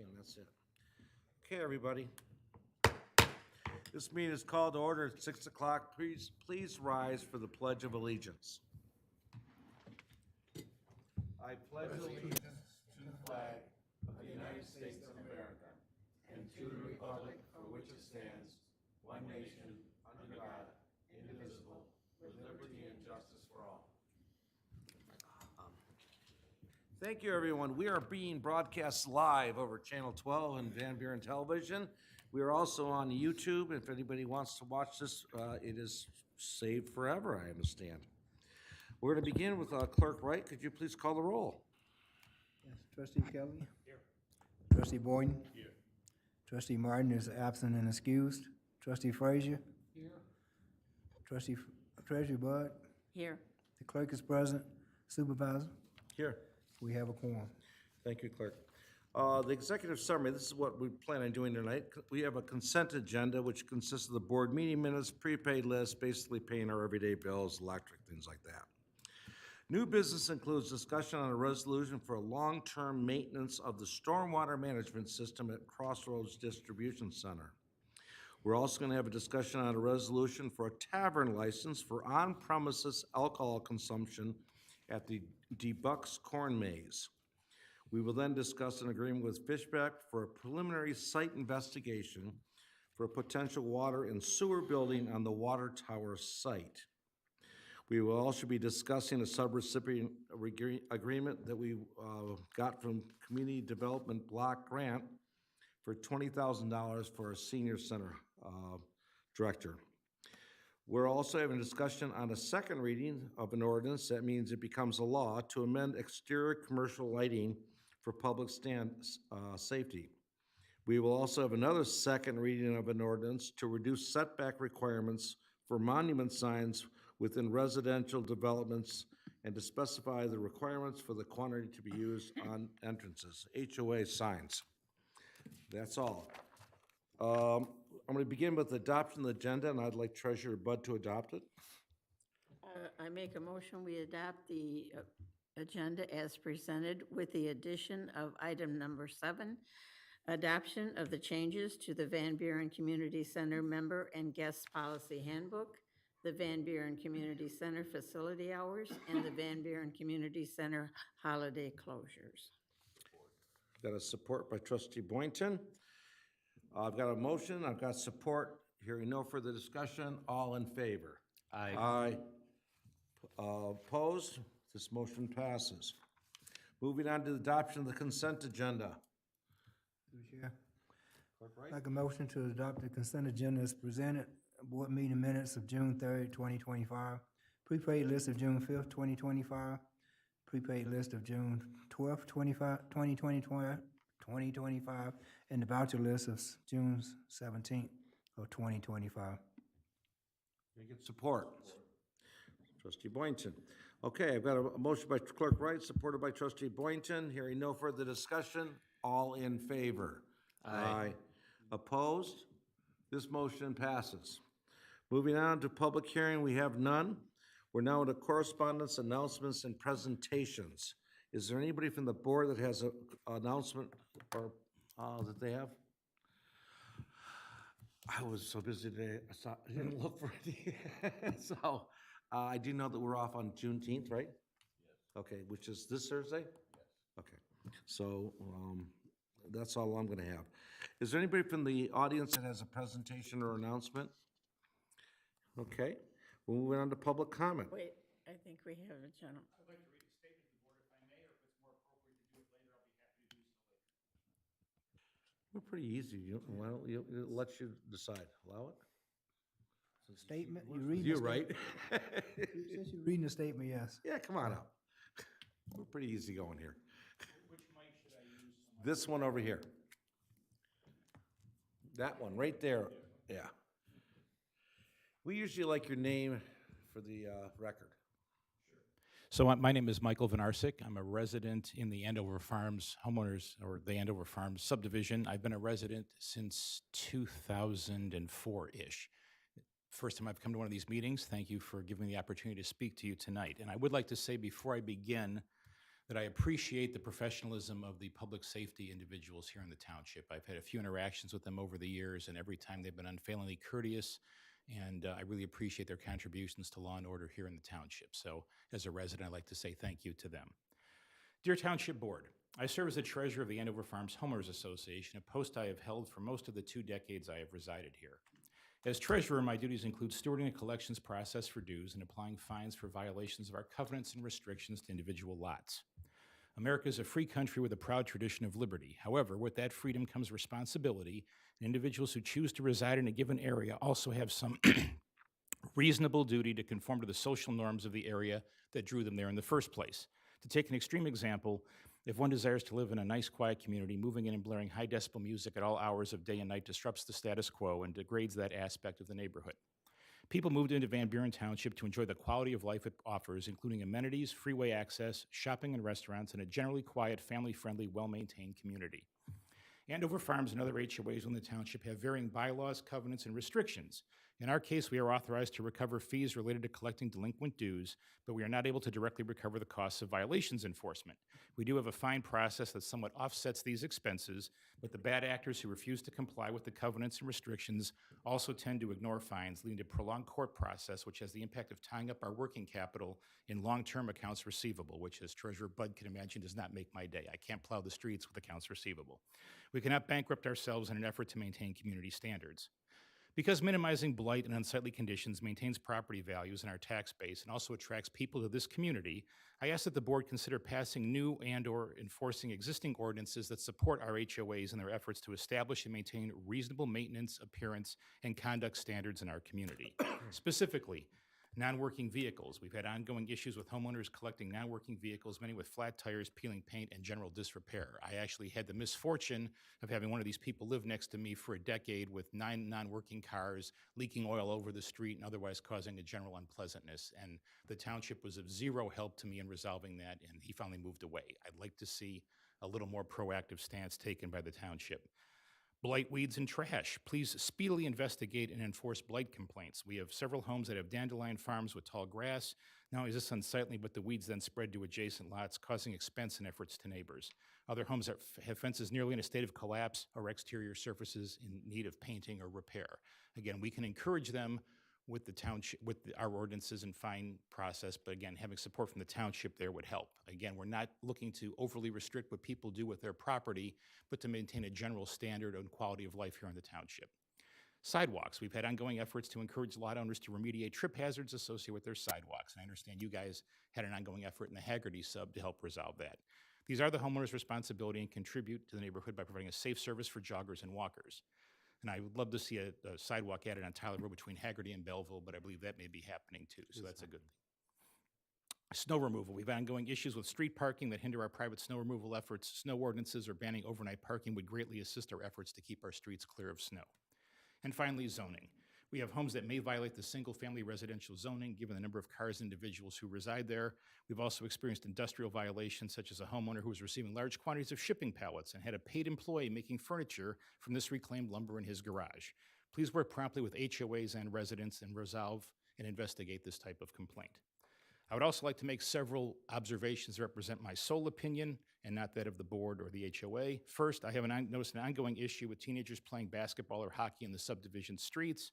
copy and that's it. Okay, everybody. This meeting is called to order at 6 o'clock. Please rise for the Pledge of Allegiance. I pledge allegiance To the flag of the United States of America and to the republic for which it stands, one nation, under God, indivisible, with liberty and justice for all. Thank you, everyone. We are being broadcast live over Channel 12 and Van Buren Television. We are also on YouTube. If anybody wants to watch this, it is saved forever, I understand. We're going to begin with Clerk Wright. Could you please call the roll? Yes, Trustee Kelly? Here. Trustee Boyden? Here. Trustee Martin is absent and excused. Trustee Frazier? Here. Trustee Treasurer Bud? Here. The clerk is present. Supervisor? Here. We have a quorum. Thank you, Clerk. The executive summary, this is what we plan on doing tonight. We have a consent agenda, which consists of the board meeting minutes, prepaid list, basically paying our everyday bills, electric, things like that. New business includes discussion on a resolution for a long-term maintenance of the stormwater management system at Crossroads Distribution Center. We're also going to have a discussion on a resolution for a tavern license for on-premises alcohol consumption at the DeBuck's Corn Maze. We will then discuss an agreement with Fishback for a preliminary site investigation for a potential water and sewer building on the water tower site. We will also be discussing a subrecipient agreement that we got from Community Development Block Grant for $20,000 for a senior center director. We're also having a discussion on a second reading of an ordinance, that means it becomes a law, to amend exterior commercial lighting for public safety. We will also have another second reading of an ordinance to reduce setback requirements for monument signs within residential developments and to specify the requirements for the quantity to be used on entrances, HOA signs. That's all. I'm going to begin with the adoption of the agenda, and I'd like Treasurer Bud to adopt it. I make a motion, we adopt the agenda as presented with the addition of item number 7, adoption of the changes to the Van Buren Community Center member and guest policy handbook, the Van Buren Community Center facility hours, and the Van Buren Community Center holiday closures. Got a support by Trustee Boynton. I've got a motion, I've got support. Hearing no further discussion, all in favor? Aye. Aye. Opposed? This motion passes. Moving on to the adoption of the consent agenda. Through the chair. Clerk Wright? Like a motion to adopt the consent agenda as presented. Board meeting minutes of June 3rd, 2025. Prepaid list of June 5th, 2025. Prepaid list of June 12th, 2025, and the voucher list of June 17th of 2025. Can I get support? Trustee Boynton. Okay, I've got a motion by Clerk Wright, supported by Trustee Boynton. Hearing no further discussion, all in favor? Aye. Opposed? This motion passes. Moving on to public hearing, we have none. We're now into correspondence, announcements, and presentations. Is there anybody from the board that has an announcement or that they have? I was so busy today, I didn't look for any. So I do know that we're off on Juneteenth, right? Yes. Okay, which is this Thursday? Yes. Okay, so that's all I'm gonna have. Is there anybody from the audience that has a presentation or announcement? Okay, we're moving on to public comment. Wait, I think we have a gentleman. I'd like to read a statement to the board if I may, or if it's more appropriate to do it later, I'll be happy to do so later. We're pretty easy. Why don't you, it lets you decide. Allow it? Statement, you With read you, right? Since you're reading the statement, yes. Yeah, come on up. We're pretty easy going here. Which mic should I use? This one over here. That one, right there. Yeah. We usually like your name for the record. So my name is Michael Vanarsik. I'm a resident in the Andover Farms homeowners, or the Andover Farms subdivision. I've been a resident since 2004-ish. First time I've come to one of these meetings. Thank you for giving me the opportunity to speak to you tonight. And I would like to say before I begin that I appreciate the professionalism of the public safety individuals here in the township. I've had a few interactions with them over the years, and every time they've been unfailingly courteous, and I really appreciate their contributions to law and order here in the township. So as a resident, I'd like to say thank you to them. Dear Township Board, I serve as the treasurer of the Andover Farms Homeowners Association, a post I have held for most of the 2 decades I have resided here. As treasurer, my duties include stewarding a collections process for dues and applying fines for violations of our covenants and restrictions to individual lots. America is a free country with a proud tradition of liberty. However, with that freedom comes responsibility, and individuals who choose to reside in a given area also have some reasonable duty to conform to the social norms of the area that drew them there in the first place. To take an extreme example, if one desires to live in a nice, quiet community, moving in and blaring high decibel music at all hours of day and night disrupts the status quo and degrades that aspect of the neighborhood. People moved into Van Buren Township to enjoy the quality of life it offers, including amenities, freeway access, shopping and restaurants, and a generally quiet, family-friendly, well-maintained community. Andover Farms and other HOAs in the township have varying bylaws, covenants, and restrictions. In our case, we are authorized to recover fees related to collecting delinquent dues, but we are not able to directly recover the costs of violations enforcement. We do have a fine process that somewhat offsets these expenses, but the bad actors who refuse to comply with the covenants and restrictions also tend to ignore fines, leading to prolonged court process, which has the impact of tying up our working capital in long-term accounts receivable, which, as Treasurer Bud can imagine, does not make my day. I can't plow the streets with accounts receivable. We cannot bankrupt ourselves in an effort to maintain community standards. Because minimizing blight and unsightly conditions maintains property values in our tax base and also attracts people to this community, I ask that the board consider passing new and/or enforcing existing ordinances that support our HOAs in their efforts to establish and maintain reasonable maintenance, appearance, and conduct standards in our community. Specifically, non-working vehicles. We've had ongoing issues with homeowners collecting non-working vehicles, many with flat tires, peeling paint, and general disrepair. I actually had the misfortune of having one of these people live next to me for a decade with 9 non-working cars, leaking oil over the street and otherwise causing a general unpleasantness. And the township was of zero help to me in resolving that, and he finally moved away. I'd like to see a little more proactive stance taken by the township. Blight, weeds, and trash. Please speedily investigate and enforce blight complaints. We have several homes that have dandelion farms with tall grass. Not only is this unsightly, but the weeds then spread to adjacent lots, causing expense and efforts to neighbors. Other homes that have fences nearly in a state of collapse or exterior surfaces in need of painting or repair. Again, we can encourage them with the township, our ordinances and fine process, but again, having support from the township there would help. Again, we're not looking to overly restrict what people do with their property, but to maintain a general standard and quality of life here in the township. Sidewalks. We've had ongoing efforts to encourage lot owners to remediate trip hazards associated with their sidewalks. And I understand you guys had an ongoing effort in the Haggerty sub to help resolve that. These are the homeowner's responsibility and contribute to the neighborhood by providing a safe service for joggers and walkers. And I would love to see a sidewalk added on Tyler Road between Haggerty and Belleville, but I believe that may be happening too, so that's a good thing. Snow removal. We have ongoing issues with street parking that hinder our private snow removal efforts. Snow ordinances or banning overnight parking would greatly assist our efforts to keep our streets clear of snow. And finally, zoning. We have homes that may violate the single-family residential zoning, given the number of cars and individuals who reside there. We've also experienced industrial violations, such as a homeowner who was receiving large quantities of shipping pallets and had a paid employee making furniture from this reclaimed lumber in his garage. Please work promptly with HOAs and residents and resolve and investigate this type of complaint. I would also like to make several observations that represent my sole opinion and not that of the board or the HOA. First, I have noticed an ongoing issue with teenagers playing basketball or hockey in the subdivision streets.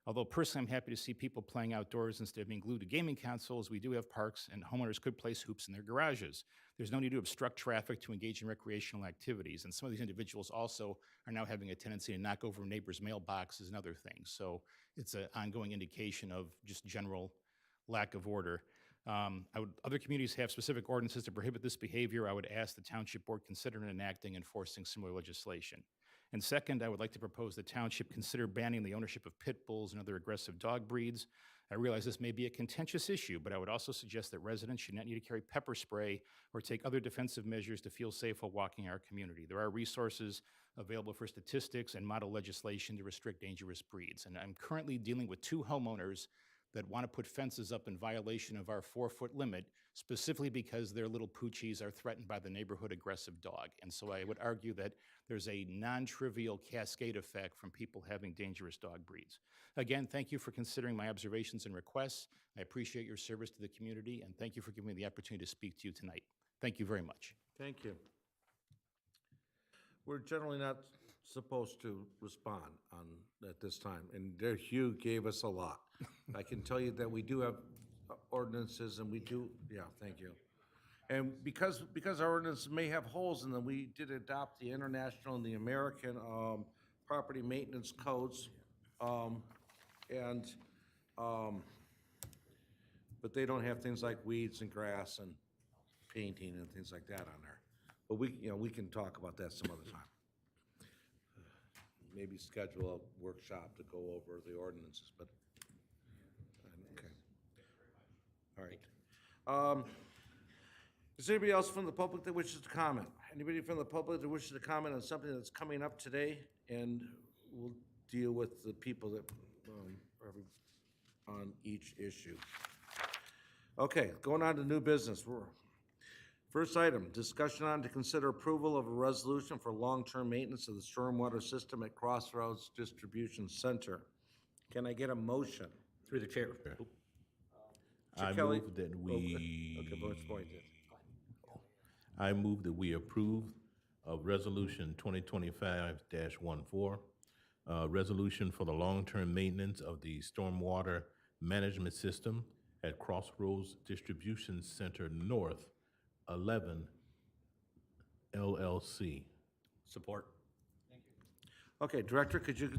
Although personally I'm happy to see people playing outdoors instead of being glued to gaming consoles, we do have parks and homeowners could place hoops in their garages. There's no need to obstruct traffic to engage in recreational activities. And some of these individuals also are now having a tendency to knock over neighbors' mailboxes and other things. So it's an ongoing indication of just general lack of order. Other communities have specific ordinances to prohibit this behavior. I would ask the Township Board consider enacting and enforcing similar legislation. And second, I would like to propose the township consider banning the ownership of pit bulls and other aggressive dog breeds. I realize this may be a contentious issue, but I would also suggest that residents should not need to carry pepper spray or take other defensive measures to feel safe while walking our community. There are resources available for statistics and model legislation to restrict dangerous breeds. And I'm currently dealing with 2 homeowners that want to put fences up in violation of our 4-foot limit, specifically because their little poochies are threatened by the neighborhood aggressive dog. And so I would argue that there's a non-trivial cascade effect from people having dangerous dog breeds. Again, thank you for considering my observations and requests. I appreciate your service to the community, and thank you for giving me the opportunity to speak to you tonight. Thank you very much. Thank you. We're generally not supposed to respond at this time, and there Hugh gave us a lot. I can tell you that we do have ordinances and we do, yeah, thank you. And because our ordinance may have holes in them, we did adopt the international and the American, property maintenance codes. And, but they don't have things like weeds and grass and painting and things like that on there. But we can talk about that some other time. Maybe schedule a workshop to go over the ordinances, but, okay. All right. Is there anybody else from the public that wishes to comment? Anybody from the public that wishes to comment on something that's coming up today? And we'll deal with the people that, are on each issue. Okay, going on to new business. First item, discussion on to consider approval of a resolution for long-term maintenance of the stormwater system at Crossroads Distribution Center. Can I get a motion? Through the chair. Mr. I Kelly? move that Okay, Vice we, President. I move that we approve of Resolution 2025-14, resolution for the long-term maintenance of the stormwater management system at Crossroads Distribution Center North 11 LLC. Support. Okay, Director, could you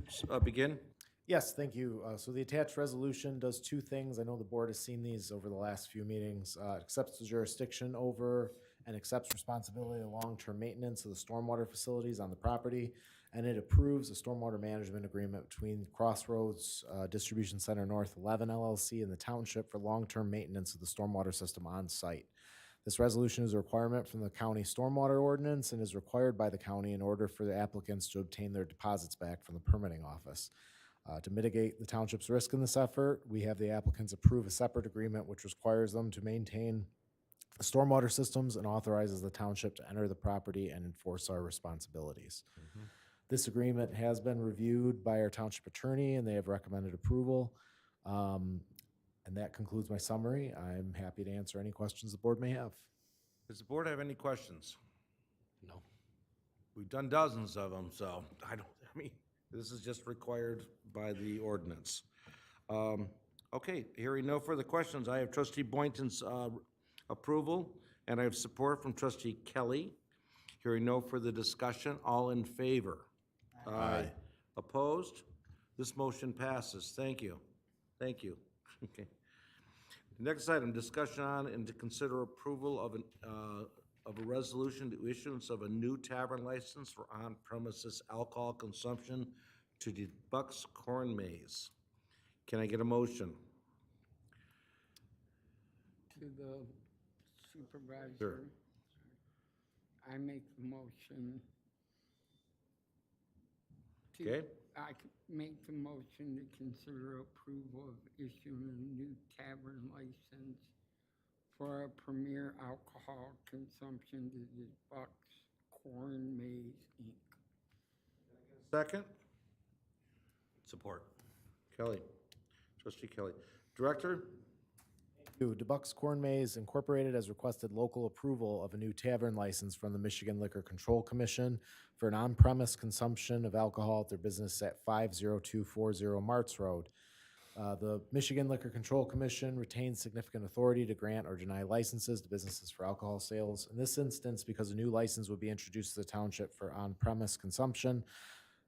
begin? Yes, thank you. So the attached resolution does two things. I know the board has seen these over the last few meetings. It accepts the jurisdiction over and accepts responsibility of long-term maintenance of the stormwater facilities on the property, and it approves a stormwater management agreement between Crossroads Distribution Center North 11 LLC and the township for long-term maintenance of the stormwater system on site. This resolution is a requirement from the county stormwater ordinance and is required by the county in order for the applicants to obtain their deposits back from the permitting office. To mitigate the township's risk in this effort, we have the applicants approve a separate agreement which requires them to maintain the stormwater systems and authorizes the township to enter the property and enforce our responsibilities. This agreement has been reviewed by our township attorney and they have recommended approval. And that concludes my summary. I'm happy to answer any questions the board may have. Does the board have any questions? No. We've done dozens of them, so this is just required by the ordinance. Okay, hearing no further questions, I have Trustee Boynton's approval, and I have support from Trustee Kelly. Hearing no further discussion, all in favor? Aye. Opposed? This motion passes. Thank you. Thank you. Okay. Next item, discussion on and to consider approval of a resolution to issuance of a new tavern license for on-premises alcohol consumption to the Bucks Corn Maze. Can I get a motion? To the supervisor. Sure. I make the motion. Okay. I could make the motion to consider approval of issuing a new tavern license for a premier alcohol consumption to the Bucks Corn Maze, Inc. Second? Support. Kelly. Trustee Kelly. Director? DeBuck's Corn Maze Incorporated has requested local approval of a new tavern license from the Michigan Liquor Control Commission for an on-premise consumption of alcohol at their business at 50240 Martz Road. The Michigan Liquor Control Commission retains significant authority to grant or deny licenses to businesses for alcohol sales. In this instance, because a new license would be introduced to the township for on-premise consumption,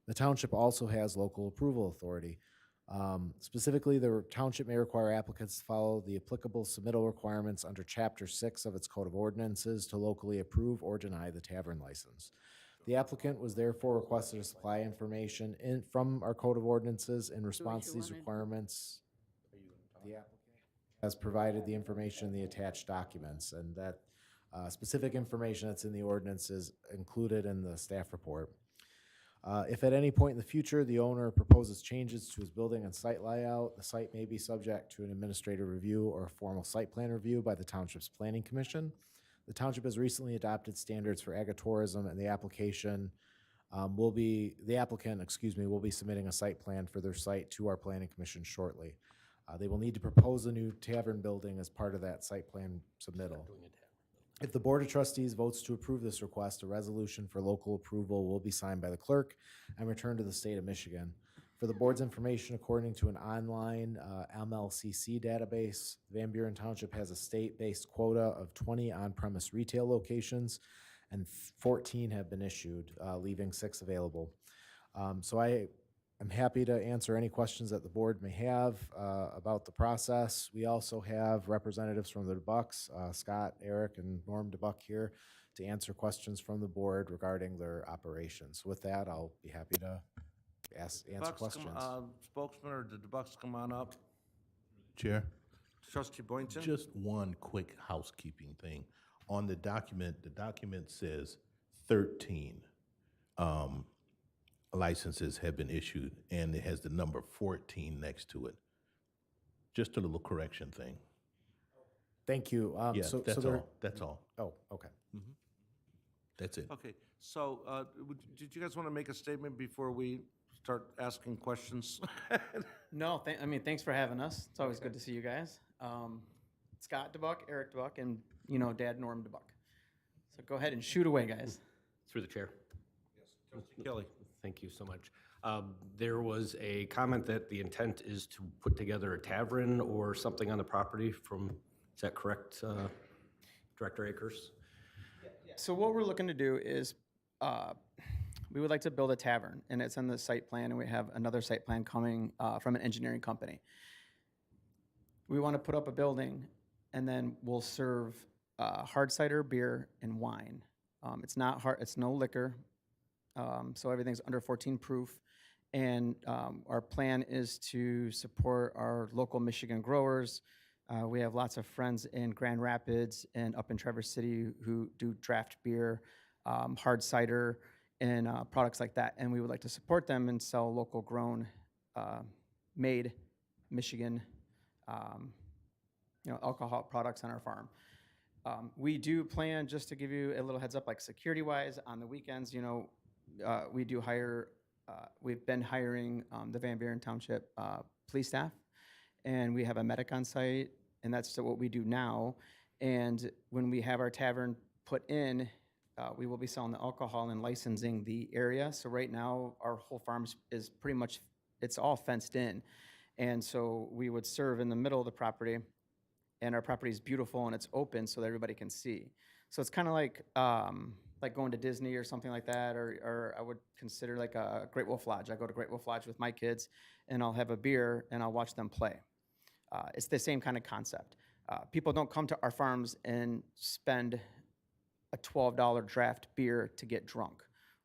the township also has local approval authority. Specifically, the township may require applicants to follow the applicable submittal requirements under Chapter 6 of its Code of Ordinances to locally approve or deny the tavern license. The applicant was therefore requested to supply information from our Code of Ordinances in response to these requirements. The applicant has provided the information in the attached documents, and that specific information that's in the ordinance is included in the staff report. If at any point in the future the owner proposes changes to his building and site layout, the site may be subject to an administrative review or a formal site plan review by the Township's Planning Commission. The Township has recently adopted standards for agritourism, and the applicant will be submitting a site plan for their site to our Planning Commission shortly. They will need to propose a new tavern building as part of that site plan submittal. If the Board of Trustees votes to approve this request, a resolution for local approval will be signed by the clerk and returned to the state of Michigan. For the board's information, according to an online MLCC database, Van Buren Township has a state-based quota of 20 on-premise retail locations, and 14 have been issued, leaving 6 available. So I am happy to answer any questions that the board may have about the process. We also have representatives from the DeBucks, Scott, Eric, and Norm DeBuck here to answer questions from the board regarding their operations. With that, I'll be happy to answer Bucks, questions. Spokesman, or did the Bucks come on up? Chair? Trustee Boynton? Just one quick housekeeping thing. On the document says 13 licenses have been issued, and it has the number 14 next to it. Just a little correction thing. Thank you. Yeah, So that's there- all, that's all. Oh, okay. That's it. Okay, so, did you guys want to make a statement before we start asking questions? No, I mean, thanks for having us. It's always good to see you guys. Scott DeBuck, Eric DeBuck, and, Dad Norm DeBuck. So go ahead and shoot away, guys. Through the chair. Trustee Kelly? Thank you so much. There was a comment that the intent is to put together a tavern or something on the property is that correct, Director Akers? So what we're looking to do is, we would like to build a tavern, and it's on the site plan, and we have another site plan coming from an engineering company. We want to put up a building, and then we'll serve hard cider, beer, and wine. It's not hard, it's no liquor, so everything's under 14 proof. And our plan is to support our local Michigan growers. We have lots of friends in Grand Rapids and up in Traverse City who do draft beer, hard cider, and products like that. And we would like to support them and sell local grown, made Michigan, alcohol products on our farm. We do plan, just to give you a little heads up, like security-wise, on the weekends, we do hire, we've been hiring the Van Buren Township police staff, and we have a medic on site, and that's what we do now. And when we have our tavern put in, we will be selling the alcohol and licensing the area. So right now, our whole farm is pretty much, it's all fenced in. And so we would serve in the middle of the property, and our property is beautiful and it's open so that everybody can see. So it's kind of like going to Disney or something like that, or I would consider like a Great Wolf Lodge. I go to Great Wolf Lodge with my kids, and I'll have a beer and I'll watch them play. It's the same kind of concept. People don't come to our farms and spend a $12 draft beer to get drunk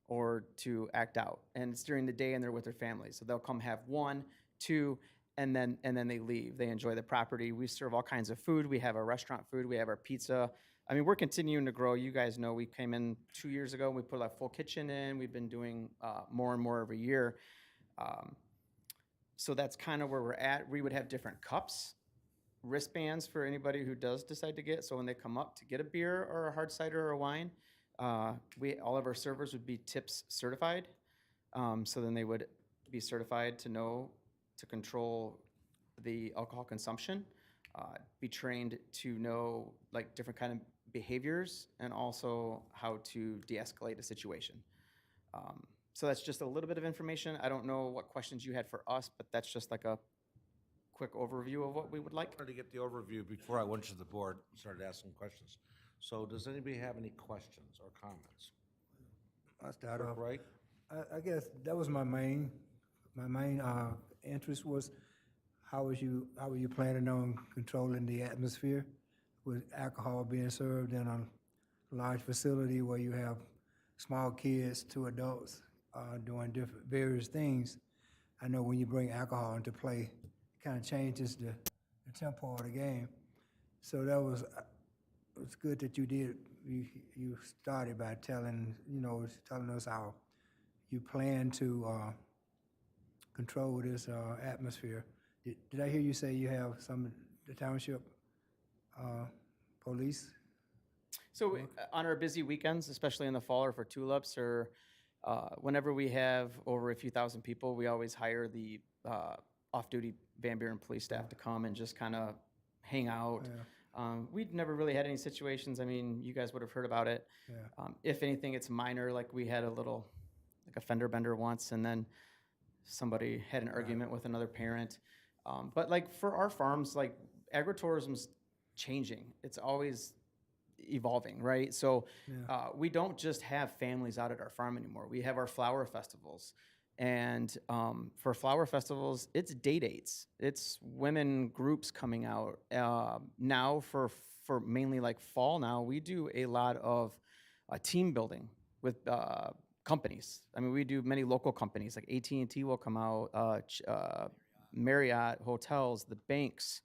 or to act out. And it's during the day and they're with their families. So they'll come have 1, 2, and then they leave. They enjoy the property. We serve all kinds of food. We have our restaurant food. We have our pizza. I mean, we're continuing to grow. You guys know we came in 2 years ago. We put a full kitchen in. We've been doing more and more every year. So that's kind of where we're at. We would have different cups, wristbands for anybody who does decide to get. So when they come up to get a beer or a hard cider or a wine, all of our servers would be TIPS certified. So then they would be certified to control the alcohol consumption, be trained to know like different kind of behaviors and also how to de-escalate a situation. So that's just a little bit of information. I don't know what questions you had for us, but that's just like a quick overview of what we would like. I wanted to get the overview before I went to the board and started asking questions. So does anybody have any questions or comments? I'll start off. Right? I guess that was my main interest was how were you planning on controlling the atmosphere with alcohol being served in a large facility where you have small kids to adults doing various things. I know when you bring alcohol into play, it kind of changes the tempo of the game. So that was it's good that you did. You started by telling us how you plan to control this atmosphere. Did I hear you say you have the township police? So on our busy weekends, especially in the fall or for tulips or whenever we have over a few thousand people, we always hire the off-duty Van Buren police staff to come and just kind of hang out. We'd never really had any situations. I mean, you guys would have heard about it. Yeah. If anything, it's minor. Like we had like a fender bender once, and then somebody had an argument with another parent. But like for our farms, like agritourism's changing. It's always evolving, right? So we don't just have families out at our farm anymore. We have our flower festivals. And for flower festivals, it's day dates. It's women groups coming out. Now for mainly like fall now, we do a lot of team building with companies. I mean, we do many local companies, like AT&T will come out, Marriott hotels, the banks,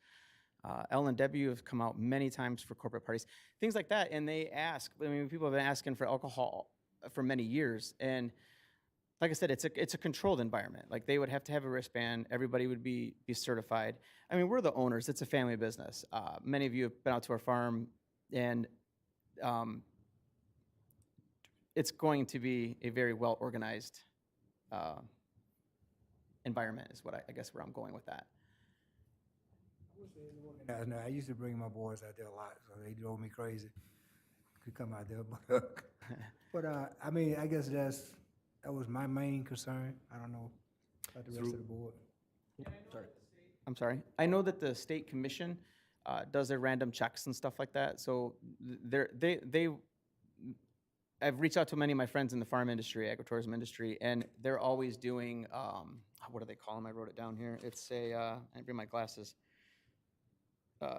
L&W have come out many times for corporate parties, things like that. And they ask, I mean, people have been asking for alcohol for many years. And like I said, it's a controlled environment. Like they would have to have a wristband. Everybody would be certified. I mean, we're the owners. It's a family business. Many of you have been out to our farm, and it's going to be a very well organized environment. Is what I guess where I'm going with that. I used to bring my boys out there a lot, so they drove me crazy. Could come out there, but I mean, I guess that was my main concern. I don't know about the rest of the board. I'm sorry. I know that the state commission does their random checks and stuff like that. So I've reached out to many of my friends in the farm industry, agritourism industry, and they're always doing what do they call them? I wrote it down here. It's I bring my glasses.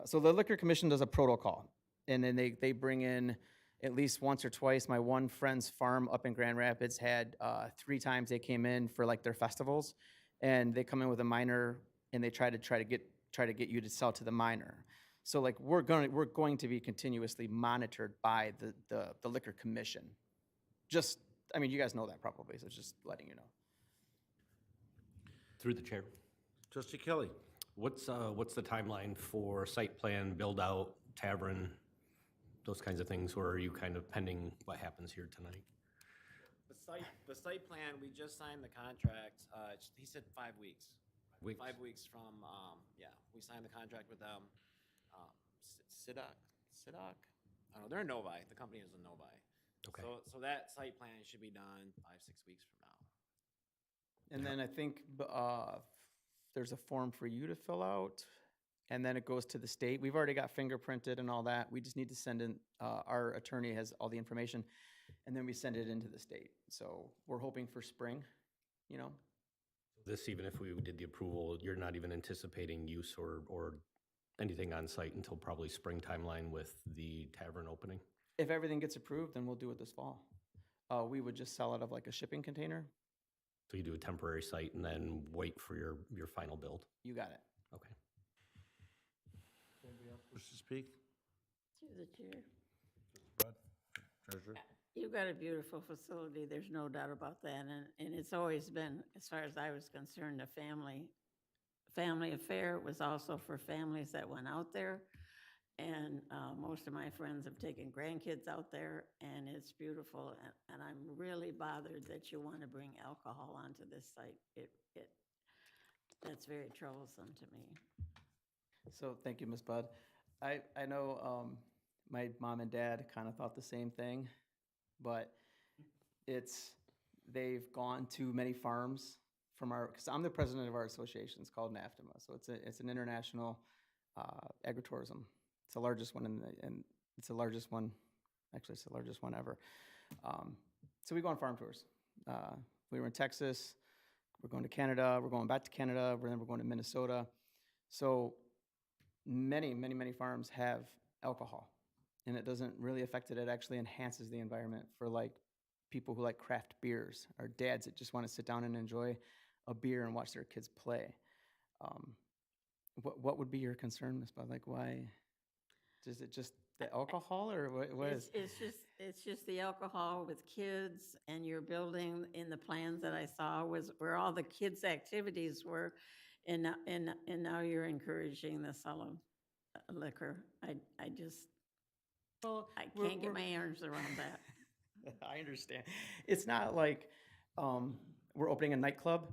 So the liquor commission does a protocol, and then they bring in at least once or twice. My one friend's farm up in Grand Rapids had 3 times they came in for like their festivals, and they come in with a minor, and they try to get you to sell to the minor. So like we're going to be continuously monitored by the liquor commission. Just, I mean, you guys know that probably, so just letting you know. Through the chair. Trustee Kelly. What's the timeline for site plan, build out, tavern, those kinds of things, or are you kind of pending what happens here tonight? The site plan, we just signed the contract, he said 5 weeks. 5 weeks from, we signed the contract with them. SIDOC? I don't know, they're in Novi, the company is in Novi. Okay. So that site plan should be done 5-6 weeks from now. And then I think there's a form for you to fill out, and then it goes to the state. We've already got fingerprinted and all that. We just need to send in, our attorney has all the information, and then we send it into the state. So we're hoping for spring, you know. This, even if we did the approval, you're not even anticipating use or anything on site until probably spring timeline with the tavern opening? If everything gets approved, then we'll do it this fall. We would just sell out of like a shipping container. So you do a temporary site and then wait for your final build? You got it. Okay. Anybody else wish to speak? Through the chair. Treasurer? You've got a beautiful facility, there's no doubt about that, and it's always been, as far as I was concerned, a family affair. It was also for families that went out there, and most of my friends have taken grandkids out there, and it's beautiful, and I'm really bothered that you want to bring alcohol onto this site. That's very troublesome to me. So thank you, Ms. Budd. I know my mom and dad kind of thought the same thing, but they've gone to many farms from because I'm the president of our association. It's called NAFTMA. So it's an international agritourism. It's the largest one and it's the largest one, actually it's the largest one ever. So we go on farm tours. We were in Texas, we're going to Canada, we're going back to Canada, then we're going to Minnesota. So many farms have alcohol, and it doesn't really affect it. It actually enhances the environment for like people who like craft beers, or dads that just want to sit down and enjoy a beer and watch their kids play. What would be your concern, Ms. Bud? Like, why? Is it just the alcohol, or what is? It's just the alcohol with kids, and your building in the plans that I saw was where all the kids' activities were, and now you're encouraging the sale of liquor. I just, I can't get my arms around that. I understand. It's not like we're opening a nightclub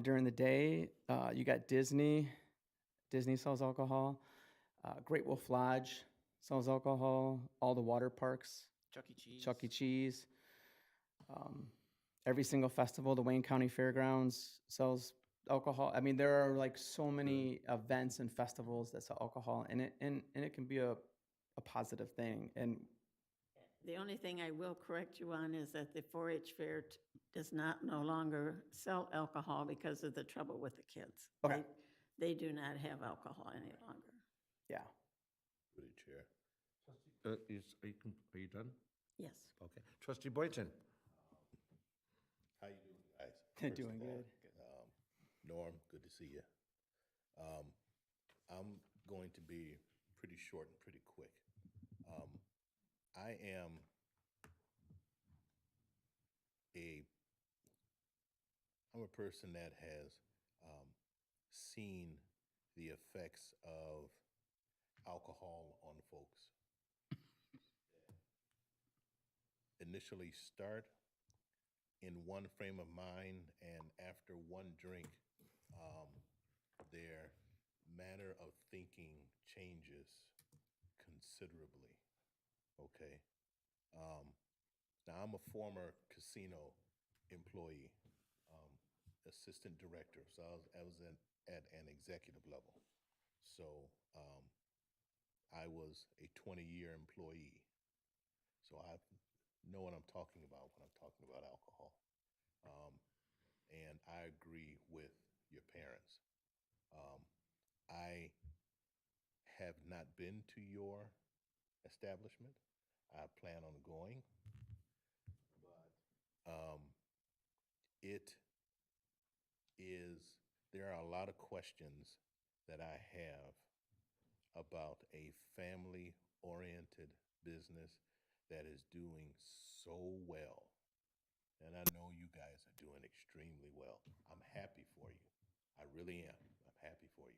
during the day. You got Disney. Disney sells alcohol. Great Wolf Lodge sells alcohol, all the water parks, Chuck E. Cheese. Chuck E. Cheese. Every single festival, the Wayne County Fairgrounds sells alcohol. I mean, there are like so many events and festivals that sell alcohol, and it can be a positive thing. And The only thing I will correct you on is that the 4-H fair does not no longer sell alcohol because of the trouble with the kids. Okay. They do not have alcohol any longer. yeah, Through the chair. Are you done? Yes. Okay. Trustee Boynton? How you doing, guys? They're First of doing all, good. Norm, good to see you. I'm going to be pretty short and pretty quick. I am I'm a person that has seen the effects of alcohol on folks. Initially start in one frame of mind, and after one drink, their manner of thinking changes considerably. Okay. Now, I'm a former casino employee, assistant director, so I was at an executive level. So I was a 20-year employee. So I know what I'm talking about when I'm talking about alcohol. And I agree with your parents. I have not been to your establishment. I plan on going, but it is, there are a lot of questions that I have about a family-oriented business that is doing so well. And I know you guys are doing extremely well. I'm happy for you. I really am. I'm happy for you.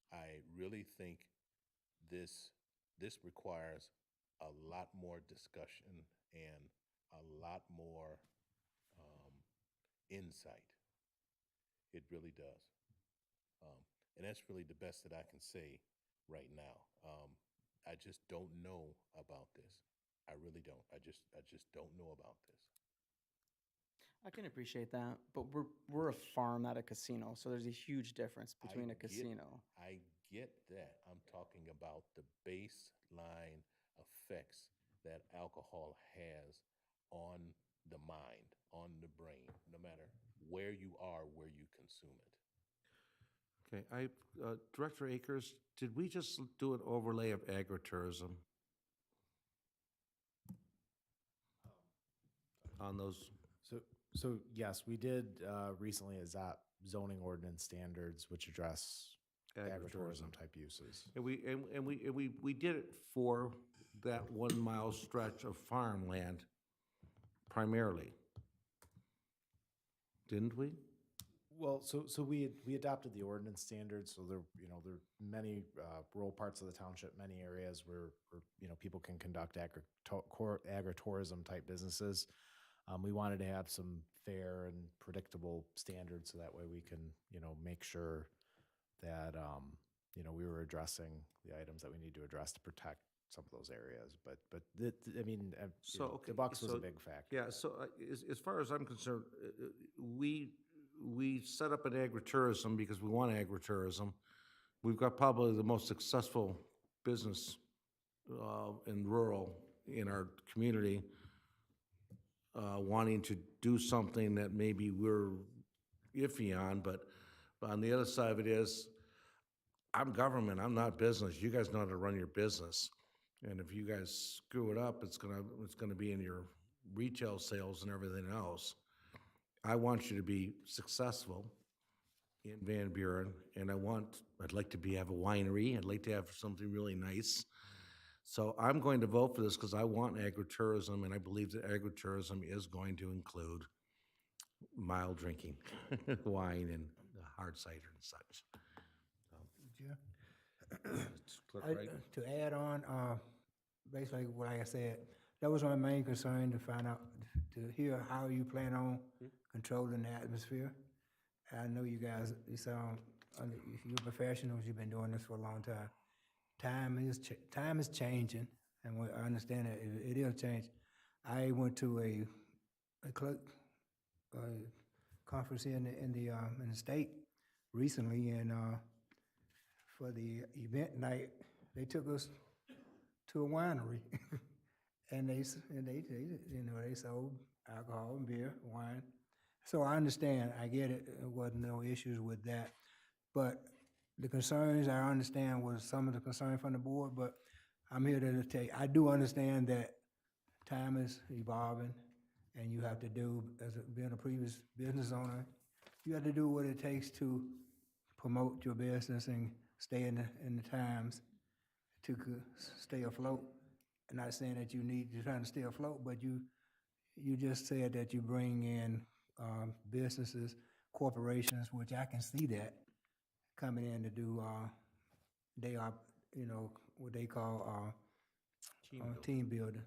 I really think this requires a lot more discussion and a lot more insight. It really does. And that's really the best that I can say right now. I just don't know about this. I really don't. I just don't know about this. I can appreciate that, but we're a farm, not a casino, so there's a huge difference between a casino. I get that. I'm talking about the baseline effects that alcohol has on the mind, on the brain, no matter where you are, where you consume it. Okay, Director Akers, did we just do an overlay of agritourism? On those, So yes, we did recently adopt zoning ordinance standards which address agritourism type uses. and we did it for that 1 mile stretch of farmland primarily. Didn't we? Well, so we adopted the ordinance standards, so there are many rural parts of the township, many areas where people can conduct agritourism type businesses. We wanted to have some fair and predictable standards, so that way we can make sure that we were addressing the items that we need to address to protect some of those areas. But I mean, the Bucks was a big factor. Yeah, so as far as I'm concerned, we set up an agritourism because we want agritourism. We've got probably the most successful business in rural in our community, wanting to do something that maybe we're iffy on, but on the other side of it is, I'm government, I'm not business. You guys know how to run your business. And if you guys screw it up, it's gonna be in your retail sales and everything else. I want you to be successful in Van Buren, and I'd like to have a winery. I'd like to have something really nice. So I'm going to vote for this because I want agritourism, and I believe that agritourism is going to include mild drinking, wine and hard cider and such. Clerk Wright? To add on, basically what I said, that was my main concern, to find out, to hear how you plan on controlling the atmosphere. I know you guys, you sound you're professionals, you've been doing this for a long time. Time is changing, and I understand that it is changing. I went to a clerk conference here in the state recently, and for the event night, they took us to a winery, and they they sold alcohol and beer, wine. So I understand, I get it. There wasn't no issues with that, but the concerns I understand was some of the concern from the board. But I'm here to tell you, I do understand that time is evolving, and you have to do, being a previous business owner, you have to do what it takes to promote your business and stay in the times to stay afloat. I'm not saying that you're trying to stay afloat, but you just said that you bring in businesses, corporations, which I can see that coming in to do, they are, what they call team building.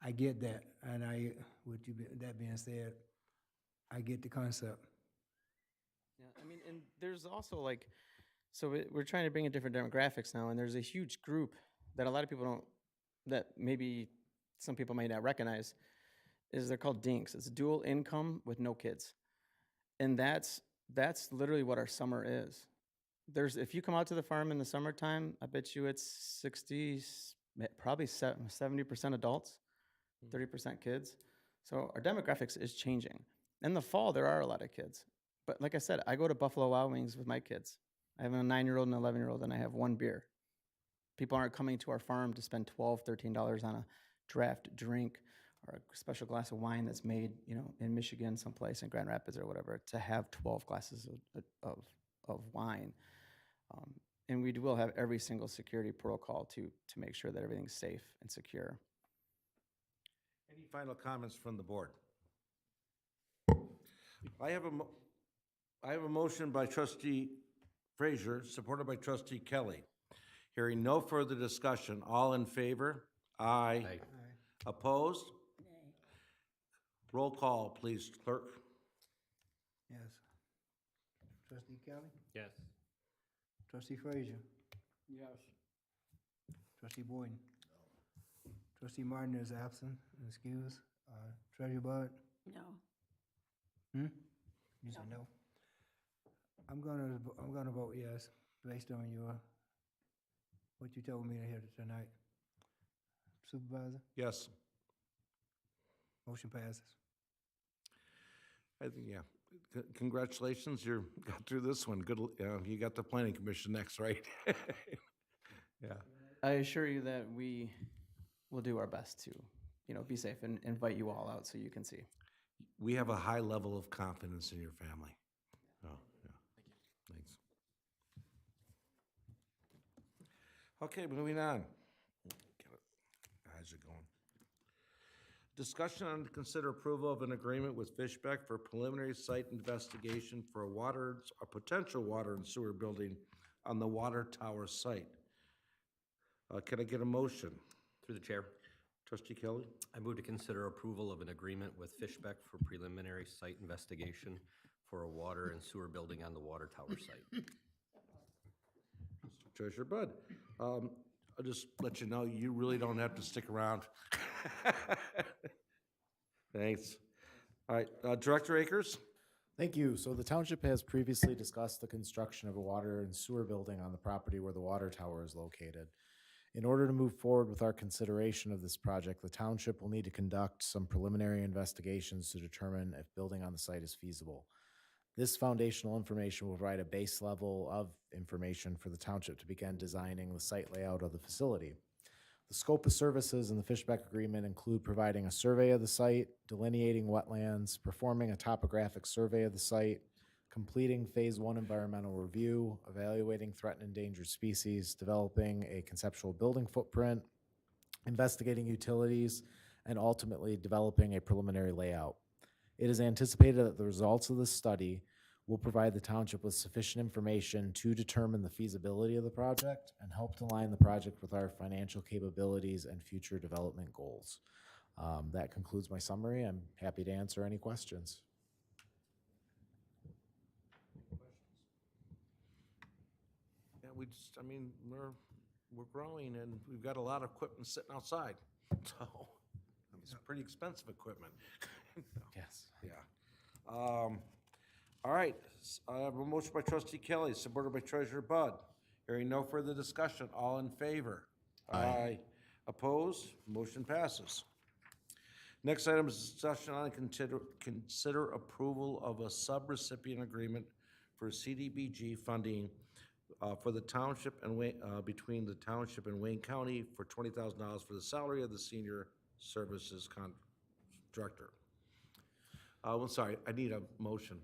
I get that, and that being said, I get the concept. Yeah, I mean, and there's also like, so we're trying to bring in different demographics now, and there's a huge group that a lot of people don't, that maybe some people might not recognize, is they're called dinks. It's dual income with no kids. And that's literally what our summer is. If you come out to the farm in the summertime, I bet you it's 60, probably 70% adults, 30% kids. So our demographics is changing. In the fall, there are a lot of kids. But like I said, I go to Buffalo Wild Wings with my kids. I have a 9-year-old and an 11-year-old, and I have one beer. People aren't coming to our farm to spend $12, $13 on a draft drink or a special glass of wine that's made, in Michigan someplace in Grand Rapids or whatever, to have 12 glasses of wine. And we will have every single security protocol to make sure that everything's safe and secure. Any final comments from the board? I have a motion by trustee Frazier, supported by trustee Kelly. Hearing no further discussion, all in favor? Aye. Aye. Opposed? Nay. Roll call, please, clerk. Yes. Trustee Kelly? Yes. Trustee Frazier? Yes. Trustee Boyden? Trustee Martin is absent, excuse. Treasurer Bud? No. You said no? I'm gonna vote yes, based on what you told me here tonight. Supervisor, Yes. motion passes. I think, yeah. Congratulations, you got through this one. Good, you got the planning commission next, right? Yeah. I assure you that we will do our best to, be safe and invite you all out so you can see. We have a high level of confidence in your family. Oh, yeah. Thanks. Okay, moving on. How's it going? Discussion on to consider approval of an agreement with Fishbeck for preliminary site investigation for a potential water and sewer building on the water tower site. Can I get a motion? Through the chair, Trustee Kelly? I move to consider approval of an agreement with Fishbeck for preliminary site investigation for a water and sewer building on the water tower site. Treasurer Bud. I'll just let you know, you really don't have to stick around. Thanks. All right, Director Akers? Thank you. So the township has previously discussed the construction of a water and sewer building on the property where the water tower is located. In order to move forward with our consideration of this project, the township will need to conduct some preliminary investigations to determine if building on the site is feasible. This foundational information will provide a base level of information for the township to begin designing the site layout of the facility. The scope of services in the Fishbeck agreement include providing a survey of the site, delineating wetlands, performing a topographic survey of the site, completing Phase 1 environmental review, evaluating threatened and endangered species, developing a conceptual building footprint, investigating utilities, and ultimately developing a preliminary layout. It is anticipated that the results of this study will provide the township with sufficient information to determine the feasibility of the project and help to align the project with our financial capabilities and future development goals. That concludes my summary. I'm happy to answer any questions. we just, I mean, we're growing and we've got a lot of equipment sitting outside. So it's pretty expensive equipment. Yes. Yeah. All right, I have a motion by trustee Kelly, supported by treasurer Bud. Hearing no further discussion, all in favor? Aye. Opposed? Motion passes. Next item is discussion on and consider approval of a subrecipient agreement for CDBG funding for the township and between the township and Wayne County for $20,000 for the salary of the senior services director. Well, sorry, I need a motion.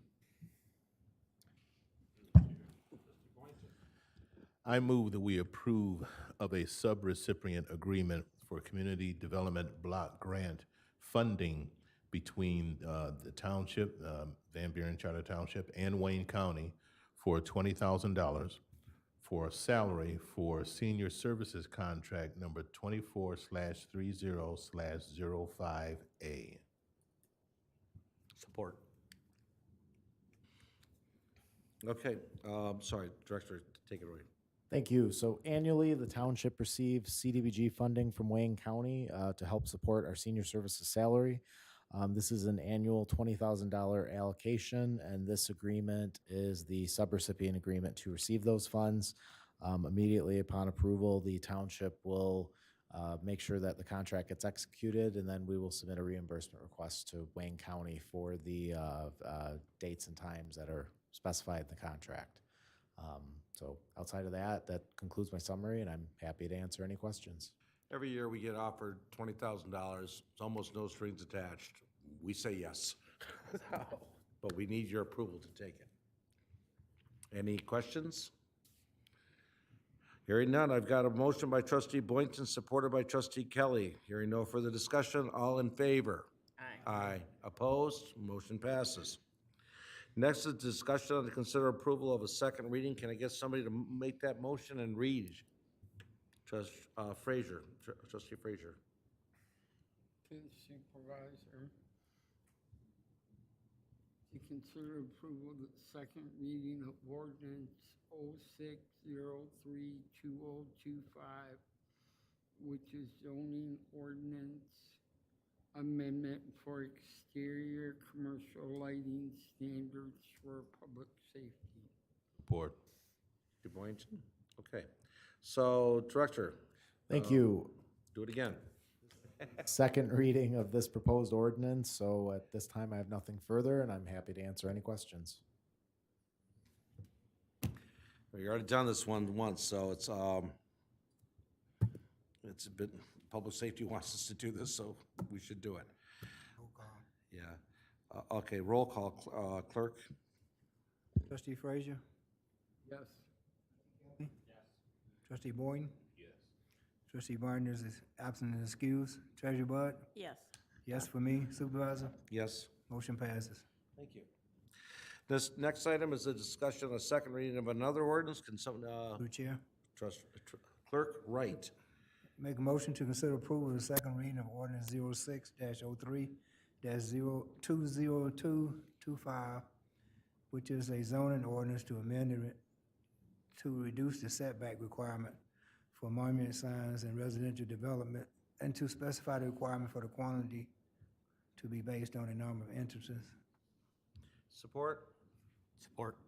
I move that we approve of a subrecipient agreement for community development block grant funding between the township, Van Buren Charter Township, and Wayne County for $20,000 for salary for senior services contract number 24/30/05A. Support. Okay, sorry, Director, take it away. Thank you. So annually, the township receives CDBG funding from Wayne County to help support our senior services salary. This is an annual $20,000 allocation, and this agreement is the subrecipient agreement to receive those funds. Immediately upon approval, the township will make sure that the contract gets executed, and then we will submit a reimbursement request to Wayne County for the dates and times that are specified in the contract. So outside of that, that concludes my summary, and I'm happy to answer any questions. Every year we get offered $20,000, it's almost no strings attached. We say yes. But we need your approval to take it. Any questions? Hearing none, I've got a motion by trustee Boynton, supported by trustee Kelly. Hearing no further discussion, all in favor? Aye. Aye. Opposed? Motion passes. Next is discussion on the consider approval of a second reading. Can I get somebody to make that motion and read? Trustee Frazier. To the supervisor, to consider approval of the second reading of ordinance 06032025, which is zoning ordinance amendment for exterior commercial lighting standards for public safety. Support. Boynton? Okay. So, Director, Thank you. do it again. Second reading of this proposed ordinance. So at this time, I have nothing further, and I'm happy to answer any questions. We already done this one once, so it's a bit, public safety wants us to do this, so we should do it. Yeah. Okay, roll call, clerk. Trustee Frazier? Yes. Trustee Boyne? Yes. Trustee Martin is absent and excused. Treasurer Bud? Yes. Yes for me. Supervisor? Yes. Motion passes. Thank you. This next item is a discussion on a second reading of another ordinance. Can some, Through Chair. Clerk Wright. Make a motion to consider approval of the second reading of ordinance 06-03-20225, which is a zoning ordinance to amend to reduce the setback requirement for monument signs and residential development, and to specify the requirement for the quantity to be based on the number of entrances. Support? Support.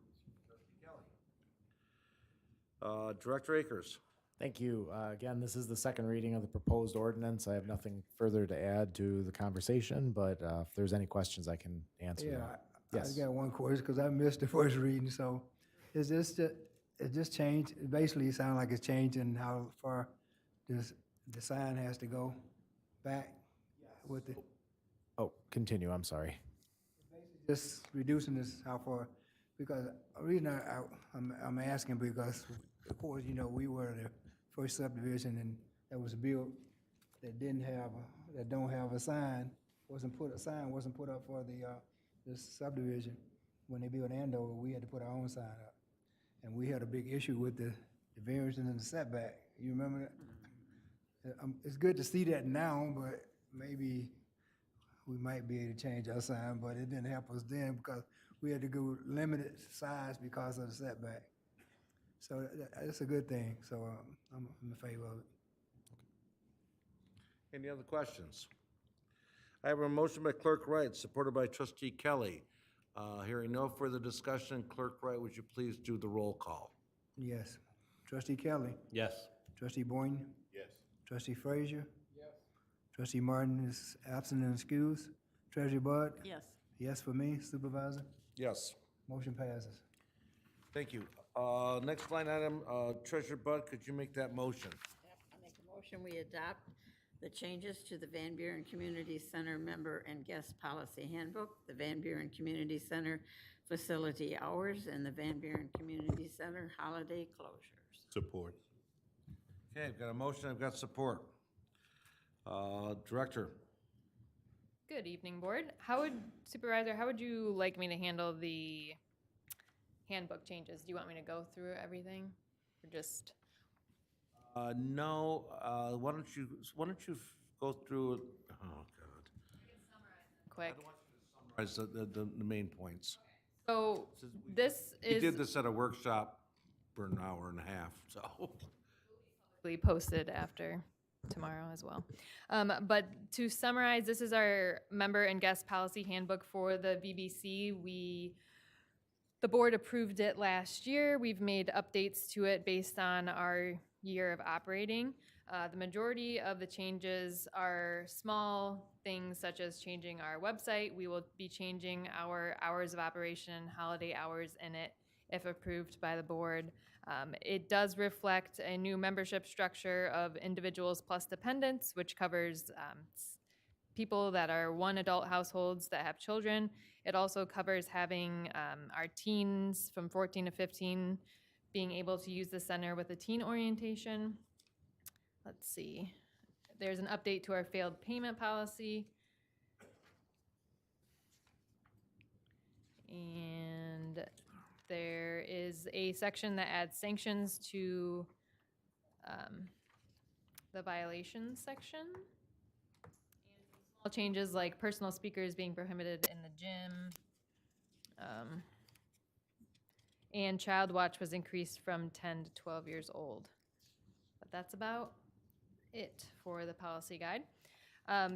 Director Akers. Thank you. Again, this is the second reading of the proposed ordinance. I have nothing further to add to the conversation, but if there's any questions, I can answer Yeah, them. I Yes. got one question, because I missed the first reading, so is this, it just changed, it basically sounds like it's changing how far the sign has to go back with the, Oh, continue. I'm sorry. just reducing this, how far, because the reason I'm asking, because, of course, you know, we were the first subdivision and that was built that don't have a sign, sign wasn't put up for this subdivision. When they built Andover, we had to put our own sign up. And we had a big issue with the variance and the setback. You remember that? It's good to see that now, but maybe we might be able to change our sign, but it didn't help us then because we had to go limited size because of the setback. So that's a good thing, so I'm in favor of it. Any other questions? I have a motion by Clerk Wright, supported by Trustee Kelly. Hearing no further discussion, Clerk Wright, would you please do the roll call? Yes. Trustee Kelly? Yes. Trustee Boyne? Yes. Trustee Frazier? Yes. Trustee Martin is absent and excused. Treasurer Bud? Yes. Yes for me, Supervisor. Yes. Motion passes. Thank you. Next line item, Treasurer Bud, could you make that motion? Yep, I make a motion, we adopt the changes to the Van Buren Community Center Member and Guest Policy Handbook, the Van Buren Community Center Facility Hours, and the Van Buren Community Center Holiday Closures. Support. Okay, I've got a motion, I've got support. Director? Good evening, Board. Supervisor, how would you like me to handle the handbook changes? Do you want me to go through everything or just? No, why don't you go through it? Oh, God. Quick. Summarize the main points. So this We is did this at a workshop for an hour and a half, so. posted after tomorrow as well. But to summarize, this is our member and guest policy handbook for the VBC. The board approved it last year. We've made updates to it based on our year of operating. The majority of the changes are small things such as changing our website. We will be changing our hours of operation, holiday hours in it, if approved by the board. It does reflect a new membership structure of individuals plus dependents, which covers people that are one adult households that have children. It also covers having our teens from 14 to 15 being able to use the center with a teen orientation. Let's see. There's an update to our failed payment policy. And there is a section that adds sanctions to the violations section. Small changes like personal speakers being prohibited in the gym. And child watch was increased from 10 to 12 years old. But that's about it for the policy guide.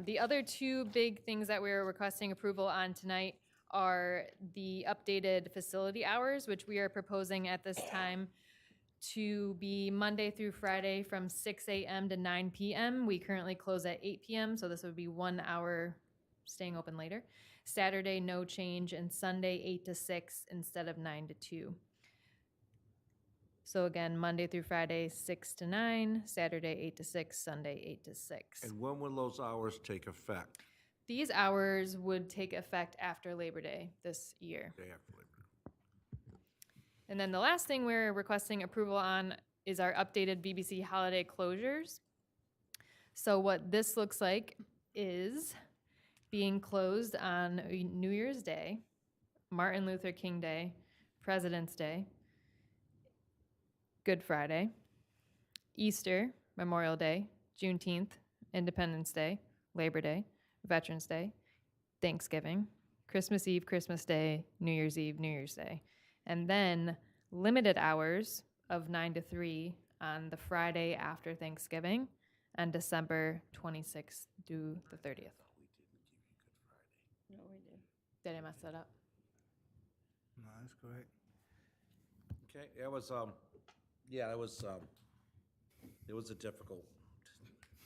The other two big things that we're requesting approval on tonight are the updated facility hours, which we are proposing at this time to be Monday through Friday from 6 a.m. to 9 p.m. We currently close at 8 p.m., so this would be 1 hour staying open later. Saturday, no change, and Sunday, 8 to 6 instead of 9 to 2. So again, Monday through Friday, 6 to 9, Saturday, 8 to 6, Sunday, 8 to 6. And when will those hours take effect? These hours would take effect after Labor Day this year. Day after Labor Day. And then the last thing we're requesting approval on is our updated BBC holiday closures. So what this looks like is being closed on New Year's Day, Martin Luther King Day, President's Day, Good Friday, Easter, Memorial Day, Juneteenth, Independence Day, Labor Day, Veterans Day, Thanksgiving, Christmas Eve, Christmas Day, New Year's Eve, New Year's Day. And then limited hours of 9 to 3 on the Friday after Thanksgiving and December 26th through the 30th. No, we did. Did I mess that up? No, that's correct. Okay, it was a difficult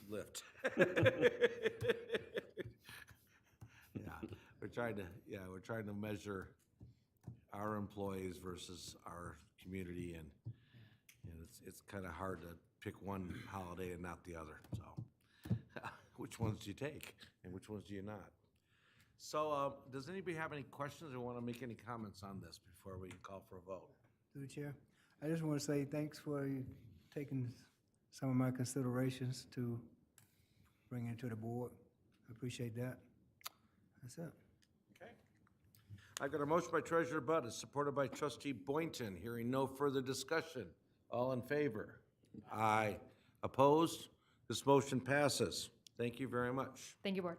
lift. We're trying to measure our employees versus our community, and it's kind of hard to pick one holiday and not the other, so. Which ones do you take, and which ones do you not? So, does anybody have any questions or want to make any comments on this before we call for a vote? Through the chair, I just want to say thanks for you taking some of my considerations to bring it to the board. I appreciate that. That's it. Okay. I've got a motion by Treasurer Budd, is supported by Trustee Boynton. Hearing no further discussion. All in favor? Aye. Opposed? This motion passes. Thank you very much. Thank you, Board.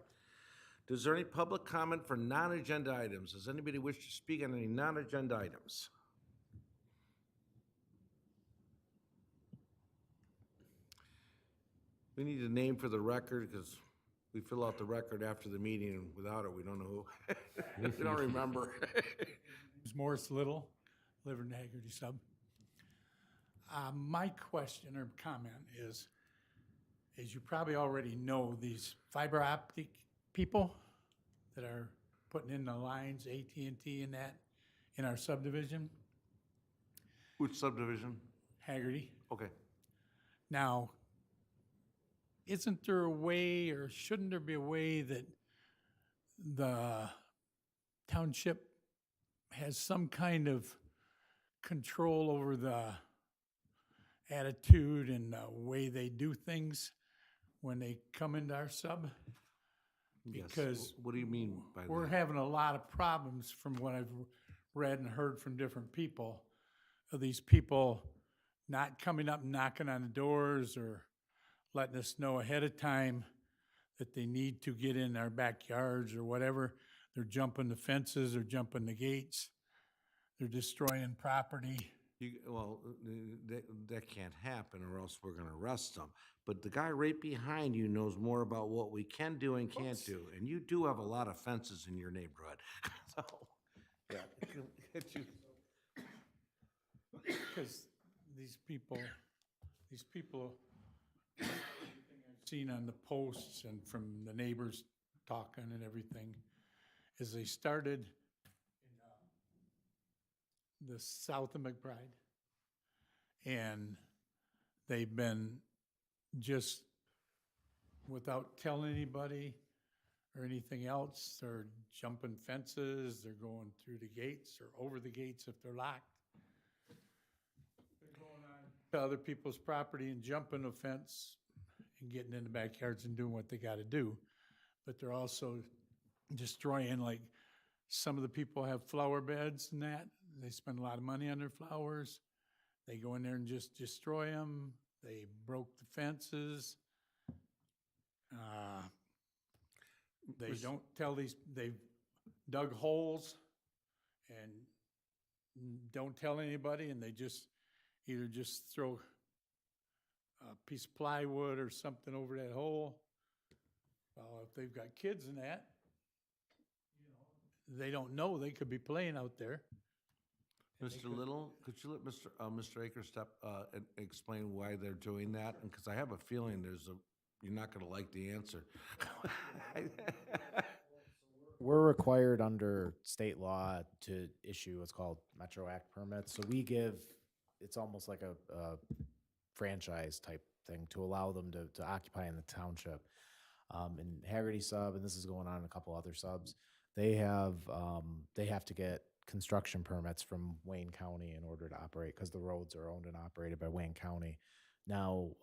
Is there any public comment for non-agenda items? Does anybody wish to speak on any non-agenda items? We need a name for the record, because we fill out the record after the meeting, and without it, we don't know who. We don't remember. It's Morris Little, live in Haggerty Sub. My question or comment is, as you probably already know, these fiber optic people that are putting in the lines, AT&T and that, in our subdivision, Which subdivision? Haggerty. Okay. Now, isn't there a way, or shouldn't there be a way that the township has some kind of control over the attitude and the way they do things when they come into our sub? Yes. Because What do you mean by we're that? having a lot of problems from what I've read and heard from different people, of these people not coming up and knocking on the doors or letting us know ahead of time that they need to get in our backyards or whatever. They're jumping the fences, they're jumping the gates, they're destroying property. Well, that can't happen, or else we're gonna arrest them. But the guy right behind you knows more about what we can do and can't do, and you do have a lot of fences in your neighborhood. So, yeah. Because these people, everything I've seen on the posts and from the neighbors talking and everything, is they started in the south of McBride. And they've been just, without telling anybody or anything else, they're jumping fences, they're going through the gates or over the gates if they're locked. They're going on to other people's property and jumping a fence and getting in the backyards and doing what they gotta do. But they're also destroying, like, some of the people have flower beds and that. They spend a lot of money on their flowers. They go in there and just destroy them. They broke the fences. They don't tell they've dug holes and don't tell anybody, and they just either just throw a piece of plywood or something over that hole. Well, if they've got kids in that, they don't know, they could be playing out there. Mr. Little, could you let Mr. Akers and explain why they're doing that? Because I have a feeling you're not gonna like the answer. We're required under state law to issue what's called Metro Act permits. So we give, it's almost like a franchise type thing to allow them to occupy in the township. In Haggerty sub, and this is going on in a couple other subs, they have to get construction permits from Wayne County in order to operate, because the roads are owned and operated by Wayne County. Now,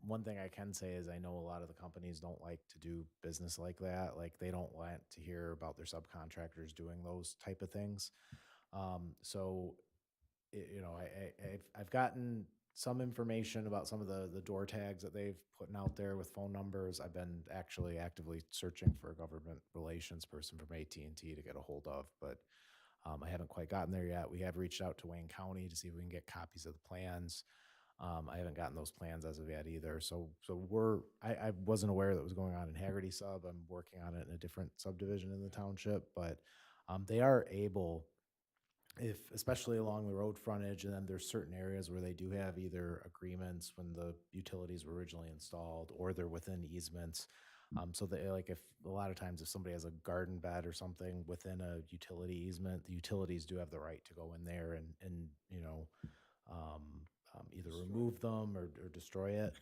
one thing I can say is I know a lot of the companies don't like to do business like that. Like, they don't want to hear about their subcontractors doing those type of things. I've gotten some information about some of the door tags that they've putting out there with phone numbers. I've been actually actively searching for a government relations person from AT&T to get a hold of, but I haven't quite gotten there yet. We have reached out to Wayne County to see if we can get copies of the plans. I haven't gotten those plans as of yet either. So I wasn't aware that was going on in Haggerty sub. I'm working on it in a different subdivision in the township, but they are able, especially along the road frontage, and then there's certain areas where they do have either agreements when the utilities were originally installed, or they're within easements. So they, like, if a lot of times if somebody has a garden bed or something within a utility easement, the utilities do have the right to go in there and either remove them or destroy it.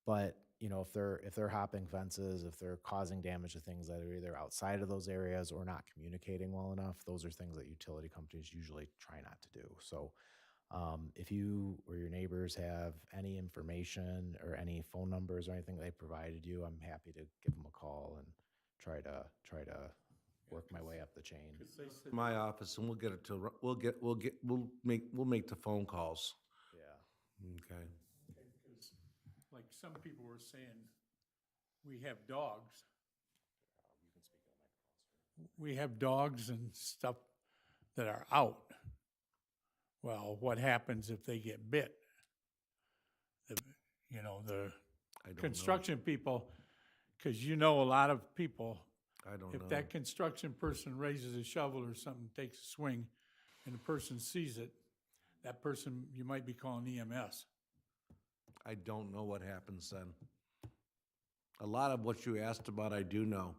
But if they're hopping fences, if they're causing damage to things that are either outside of those areas or not communicating well enough, those are things that utility companies usually try not to do. So if you or your neighbors have any information or any phone numbers or anything they provided you, I'm happy to give them a call and try to work my way up the chain. My office, and we'll make the phone calls. Yeah. Okay. Because, like some people were saying, we have dogs. We have dogs and stuff that are out. Well, what happens if they get bit? I don't know. construction people, because you know a lot of people, I don't know. if that construction person raises a shovel or something, takes a swing, and the person sees it, that person, you might be calling EMS. I don't know what happens then. A lot of what you asked about, I do know.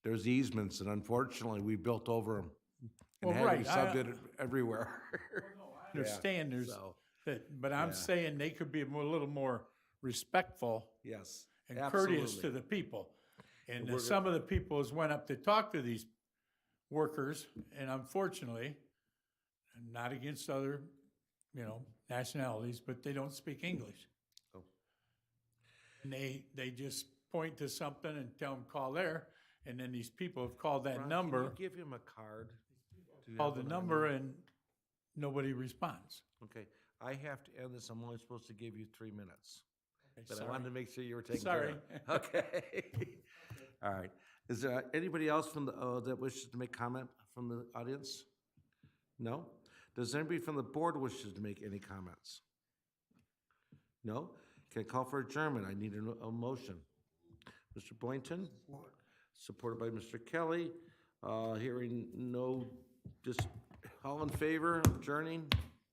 There's easements, and unfortunately, we built over them. And Well, had right, subbed it everywhere. I understand there's, so, but I'm yeah. saying they could be a little more respectful Yes. and courteous to absolutely. the people. And we're- some of the people has went up to talk to these workers, and unfortunately, and not against other, nationalities, but they don't speak English. Oh. And they just point to something and tell them call there, and then these people have called that Ron, number, Can you give him a card? Do you called the have one on number, you? and nobody responds. Okay, I have to end this. I'm only supposed to give you 3 minutes. Okay, But sorry. I wanted to make sure you were taken Sorry. care of. Okay. All right. Is there anybody else from the, that wishes to make comment from the audience? No? Does anybody from the board wishes to make any comments? No? Can I call for adjournment? I need a motion. Mr. Boynton? Supported by Mr. Kelly. Hearing no, just all in favor of adjourning?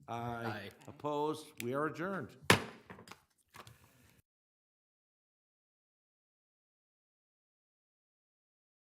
Aye. Opposed? We are adjourned.